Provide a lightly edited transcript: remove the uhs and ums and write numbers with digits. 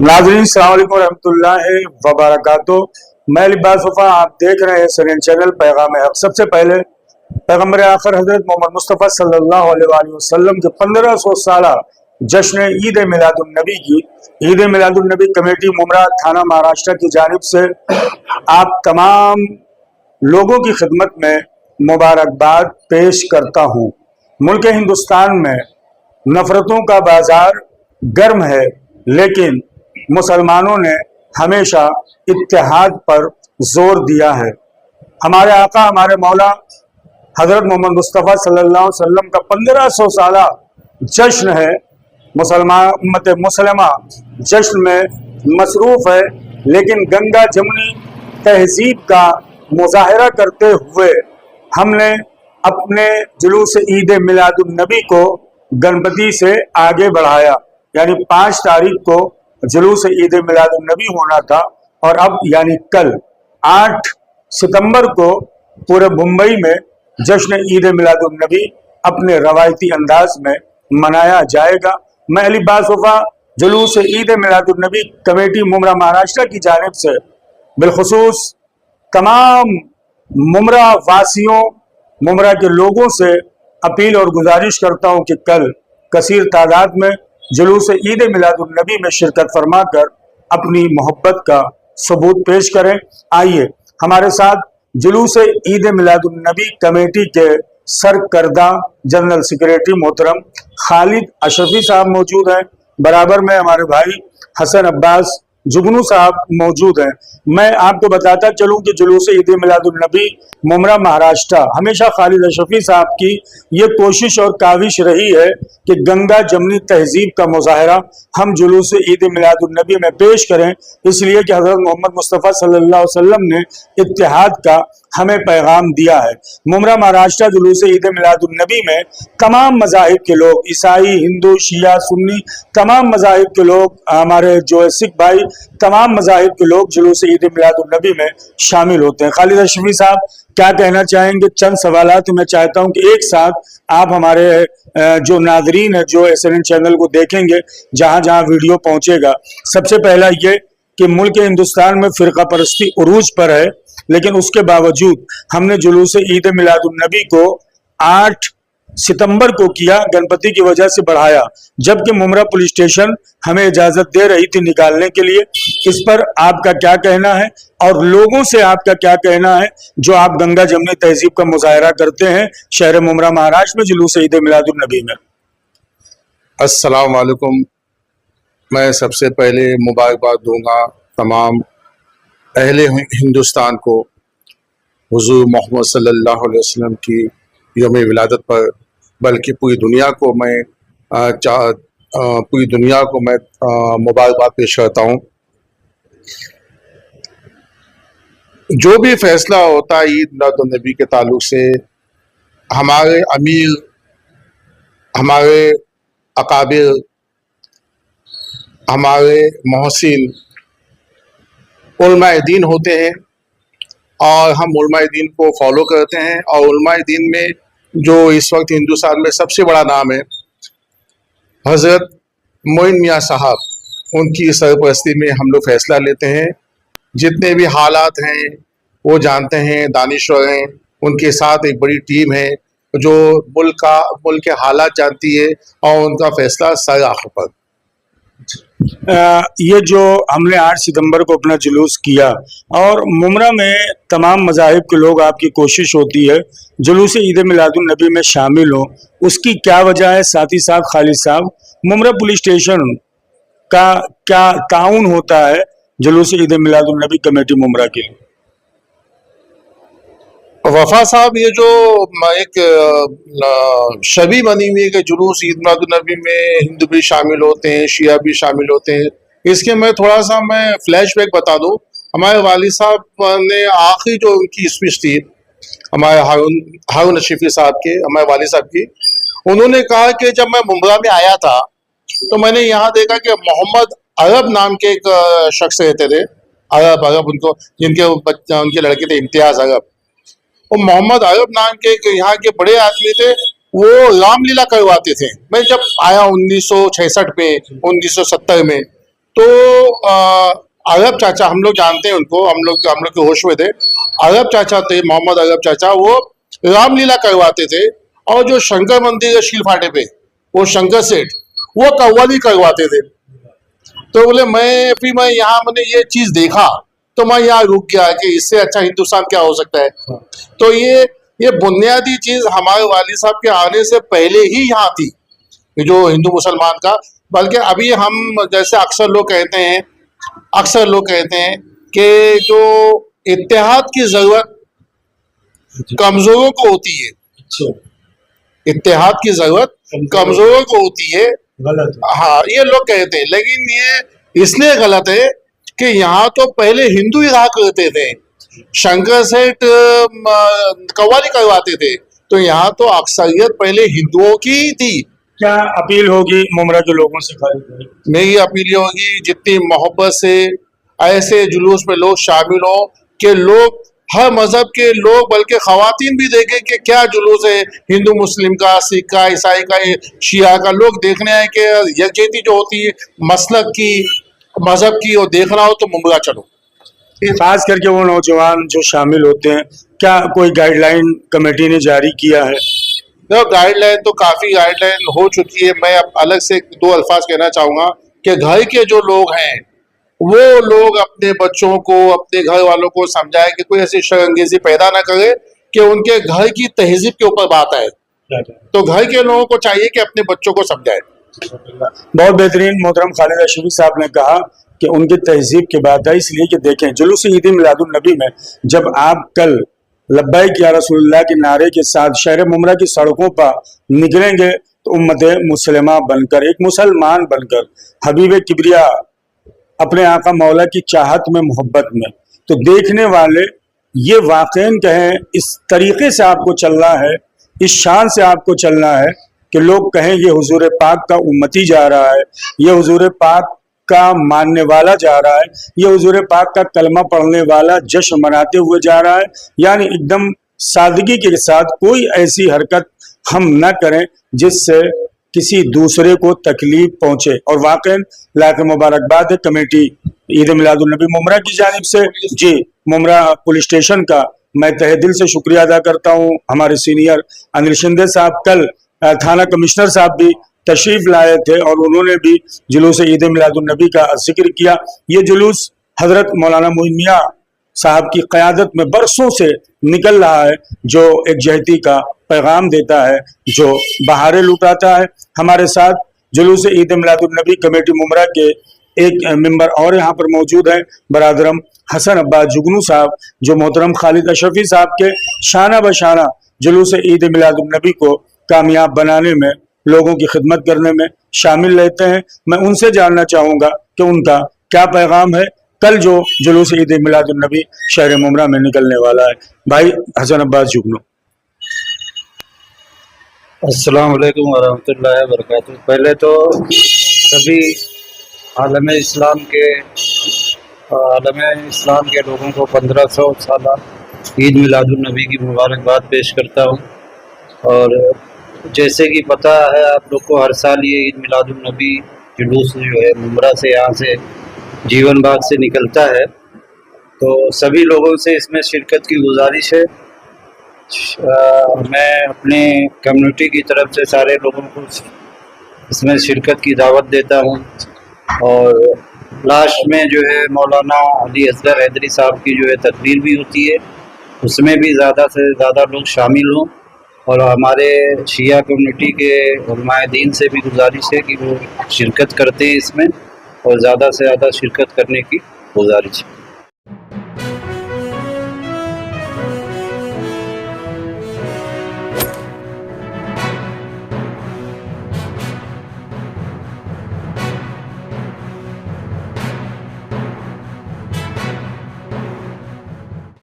नाज़रीन अस्सलाम वालेकुम रहमतुल्लाहि व बरकातुहू। मैं लिबास वफा, आप देख रहे हैं सरीन चैनल पैगाम हक। सबसे पहले पैगम्बर आखिर हजरत मोहम्मद मुस्तफ़ा सल्लल्लाहु अलैहि वसल्लम के 1500 साला जश्न ईद मिलादुन्नबी की ईद मिलादुन्नबी कमेटी मुमरा थाना महाराष्ट्र की जानिब से आप तमाम लोगों की खिदमत में मुबारकबाद पेश करता हूँ। मुल्क हिंदुस्तान में नफरतों का बाजार गर्म है, लेकिन मुसलमानों ने हमेशा इत्तेहाद पर जोर दिया है। हमारे आका हमारे मौला हजरत मोहम्मद मुस्तफ़ा सल्लल्लाहु अलैहि वसल्लम का 1500 साला जश्न है। मुसलमान उम्मत मुसलमा जश्न में मसरूफ है, लेकिन गंगा जमुनी तहजीब का मुजाहरा करते हुए हमने अपने जुलूस ईद मिलादुन्नबी को गणपति से आगे बढ़ाया। यानी 5 तारीख को जुलूस ईद मिलादुन्नबी होना था और अब यानी कल 8 सितंबर को पूरे मुंबई में जश्न ईद मिलादुन्नबी अपने रवायती अंदाज में मनाया जाएगा। मैं लिबास वफा जुलूस ईद मिलादुन्नबी कमेटी मुमरा महाराष्ट्र की जानिब से बिलखुसूस तमाम मुमरा वासियों मुमरा के लोगों से अपील और गुजारिश करता हूं कि कल कसीर तादाद में जुलूस ईद मिलादुन्नबी में शिरकत फरमा कर अपनी मोहब्बत का सबूत पेश करें। आइए हमारे साथ जुलूस ईद मिलादुन्नबी कमेटी के सरकर्दा जनरल सेक्रेटरी मोहतरम खालिद अशरफी साहब मौजूद हैं। बराबर में हमारे भाई हसन अब्बास जुगनू साहब मौजूद हैं। मैं आपको बताता चलूं कि जुलूस ईद मिलादुन्नबी मुमरा महाराष्ट्र हमेशा खालिद अशरफी साहब की ये कोशिश और काविश रही है कि गंगा जमनी तहजीब का मुजाहरा हम जुलूस ईद मिलादुन्नबी में पेश करें, इसलिए कि हजरत मोहम्मद मुस्तफ़ा सल्लल्लाहु अलैहि वसल्लम ने इत्तेहाद का हमें पैगाम दिया है। मुमरा महाराष्ट्र जुलूस ईद मिलादुन्नबी में तमाम मज़ाहिब के लोग, ईसाई, हिंदू, शिया, सुन्नी, तमाम मज़ाहिब के लोग, हमारे जो है सिख भाई, तमाम मज़ाहिब के लोग जुलूस ईद मिलादुन्नबी में शामिल होते हैं। खालिद अशरफी साहब क्या कहना चाहेंगे? चंद सवालात मैं चाहता हूं कि एक साथ आप हमारे जो नाजरीन है जो SNN चैनल को देखेंगे, जहां जहां वीडियो पहुंचेगा, सबसे पहला ये कि मुल्क हिंदुस्तान में फिरका परस्ती उरूज पर है, लेकिन उसके बावजूद हमने जुलूस ईद मिलादुन्नबी को 8 सितंबर को किया, गणपति की वजह से बढ़ाया, जबकि मुमरा पुलिस स्टेशन हमें इजाजत दे रही थी निकालने के लिए। इस पर आपका क्या कहना है और लोगों से आपका क्या कहना है जो आप गंगा जमनी तहजीब का मुजाहरा करते हैं शहर मुमरा महाराष्ट्र में जुलूस ईद मिलादुन्नबी में? अस्सलाम वालेकुम। मैं सबसे पहले मुबारकबाद दूंगा तमाम अहले हिंदुस्तान को हुजूर मोहम्मद सल्लल्लाहु अलैहि वसल्लम की यौम विलादत पर, बल्कि पूरी दुनिया को मैं मुबारकबाद पेश करता हूँ। जो भी फैसला होता है ईद मिलादुन्नबी के ताल्लुक से, हमारे अमीर, हमारे अकाबिर, हमारे मोहसिन उलमाए दीन होते हैं और हम उलमाए दीन को फॉलो करते हैं। और उलमाए दीन में जो इस वक्त हिंदुस्तान में सबसे बड़ा नाम है हज़रत मोइन मियाँ साहब, उनकी सरपरस्ती में हम लोग फैसला लेते हैं। जितने भी हालात हैं वो जानते हैं, दानिश्वर हैं, उनके साथ एक बड़ी टीम है जो मुल्क के हालात जानती है और उनका फैसला सर आखिर पर। ये जो हमने 8 सितंबर को अपना जुलूस किया और मुमरा में तमाम मज़ाहिब के लोग, आपकी कोशिश होती है जुलूस ईद मिलादुन्नबी में शामिल हो, उसकी क्या वजह है? साथ ही साथ खालिद साहब, मुमरा पुलिस स्टेशन का क्या ताउन होता है जुलूस ईद मिलादुन्नबी कमेटी मुमरा के लिए? वफा साहब, ये जो एक शबी बनी हुई है कि जुलूस ईद मिलादुन्नबी में हिंदू भी शामिल होते हैं, शिया भी शामिल होते हैं, इसके मैं थोड़ा सा फ्लैशबैक बता दूं। हमारे वालिद साहब ने आखिरी जो उनकी स्पीच थी, हमारे हारून अशरफी साहब के, हमारे वालिद साहब की, उन्होंने कहा कि जब मैं मुंबई में आया था तो मैंने यहाँ देखा कि मोहम्मद अरब नाम के एक शख्स रहते थे, अरब उनको, उनके लड़के थे इम्तियाज अरब। और मोहम्मद अरब नाम के यहाँ के बड़े आदमी थे, वो रामलीला करवाते थे। मैं जब आया 1966 में, 1970 में, तो अरब चाचा, हम लोग जानते हैं उनको, हम लोग के होश में थे, अरब चाचा थे, मोहम्मद अरब चाचा, वो रामलीला करवाते थे। और जो शंकर मंदिर है शील फाटे पे, वो शंकर सेठ, वो कव्वाली करवाते थे। तो बोले मैं यहाँ मैंने ये चीज देखा तो मैं यहाँ रुक गया कि इससे अच्छा हिंदुस्तान क्या हो सकता है। तो ये बुनियादी चीज हमारे वाली साहब के आने से पहले ही यहाँ थी, जो हिंदू मुसलमान का। बल्कि अभी हम जैसे अक्सर लोग कहते हैं कि जो इत्तेहाद की जरूरत कमजोरों को होती है, इत्तेहाद की जरूरत कमजोरों को होती है, गलत हाँ ये लोग कहते हैं। लेकिन ये इसलिए गलत है कि यहाँ तो पहले हिंदू ही रहा करते थे, शंकर सेठ कव्वाली करवाते थे, तो यहाँ तो अक्सरियत पहले हिंदुओं की ही थी। क्या अपील होगी मुमरा के लोगों से? खाली मेरी अपील होगी जितनी मोहब्बत से ऐसे जुलूस में लोग शामिल हो कि लोग हर मजहब के लोग, बल्कि खवातीन भी देखें कि क्या जुलूस है हिंदू मुस्लिम का, सिख का, ईसाई का, शिया का। लोग देखने आए कि यकजहती जो होती है मसलक की, मजहब की, और देखना हो तो मुमरा चलो। खास करके वो नौजवान जो शामिल होते हैं, क्या कोई गाइडलाइन कमेटी ने जारी किया है? देखो गाइडलाइन तो काफी गाइडलाइन हो चुकी है। मैं अब अलग से दो अल्फाज कहना चाहूंगा कि घर के जो लोग हैं वो लोग अपने बच्चों को, अपने घर वालों को समझाए कि कोई ऐसी शर्मंगेजी पैदा ना करे कि उनके घर की तहजीब के ऊपर बात आए। तो घर के लोगों को चाहिए कि अपने बच्चों को समझाए। बहुत बेहतरीन मोहतरम खालिद अशरफी साहब ने कहा कि उनकी तहजीब की बात है, इसलिए कि देखें जुलूस ईद मिलादुन नबी में जब आप कल लब्बैक या रसूलुल्लाह के नारे के साथ शहर मुमरा की सड़कों पर निकलेंगे तो उम्मत मुसलिमा बनकर, एक मुसलमान बनकर, हबीब किबरिया अपने आका मौला की चाहत में, मोहब्बत में, तो देखने वाले ये वाक़ईन कहें इस तरीके से आपको चलना है, इस शान से आपको चलना है कि लोग कहें ये हुजूर पाक का उम्मती जा रहा है, ये हुजूर पाक का मानने वाला जा रहा है, ये हुजूर पाक का कलमा पढ़ने वाला जश्न मनाते हुए जा रहा है। यानी एकदम सादगी के साथ कोई ऐसी हरकत हम न करें जिससे किसी दूसरे को तकलीफ पहुंचे। और वाकई लाख मुबारकबाद है कमेटी ईद मिलादुन नबी मुमरा की जानिब से। जी, मुमरा पुलिस स्टेशन का मैं तहे दिल से शुक्रिया अदा करता हूं। हमारे सीनियर अनिल शिंदे साहब, कल थाना कमिश्नर साहब भी तशरीफ लाए थे और उन्होंने भी जुलूस ईद मिलादुन नबी का जिक्र किया। ये जुलूस हजरत मौलाना मोइन मियां साहब की क़यादत में बरसों से निकल रहा है, जो एक जहती का पैगाम देता है, जो बहारें लुटाता है। हमारे साथ जुलूस ईद मिलादुन नबी कमेटी मुमरा के एक मेंबर और यहाँ पर मौजूद हैं, बरादरम हसन अब्बास जुगनू साहब, जो मोहतरम खालिद अशरफी साहब के शाना बशाना जुलूस ईद मिलादुन नबी को कामयाब बनाने में, लोगों की खिदमत करने में शामिल रहते हैं। मैं उनसे जानना चाहूँगा कि उनका क्या पैगाम है कल जो जुलूस ईद मिलादुन नबी शहर मुमरा में निकलने वाला है। भाई हसन अब्बास जुगनू। अस्सलाम वालेकुम वरहमतुल्लाहि वबरकातुहू। पहले तो सभी आलम इस्लाम के लोगों को 1500 साला ईद मिलादुन नबी की मुबारकबाद पेश करता हूँ। और जैसे कि पता है आप लोग को, हर साल ये ईद मिलादुन नबी जुलूस जो है मुमरा से, यहाँ से जीवन बाग से निकलता है, तो सभी लोगों से इसमें शिरकत की गुजारिश है। मैं अपने कम्युनिटी की तरफ से सारे लोगों को इसमें शिरकत की दावत देता हूँ। और लास्ट में जो है मौलाना अली असगर हैदरी साहब की जो है तकरीर भी होती है, उसमें भी ज़्यादा से ज़्यादा लोग शामिल हों। और हमारे शिया कम्युनिटी के उलमाए दीन से भी गुजारिश है कि वो शिरकत करते हैं इसमें, और ज़्यादा से ज़्यादा शिरकत करने की गुजारिश है।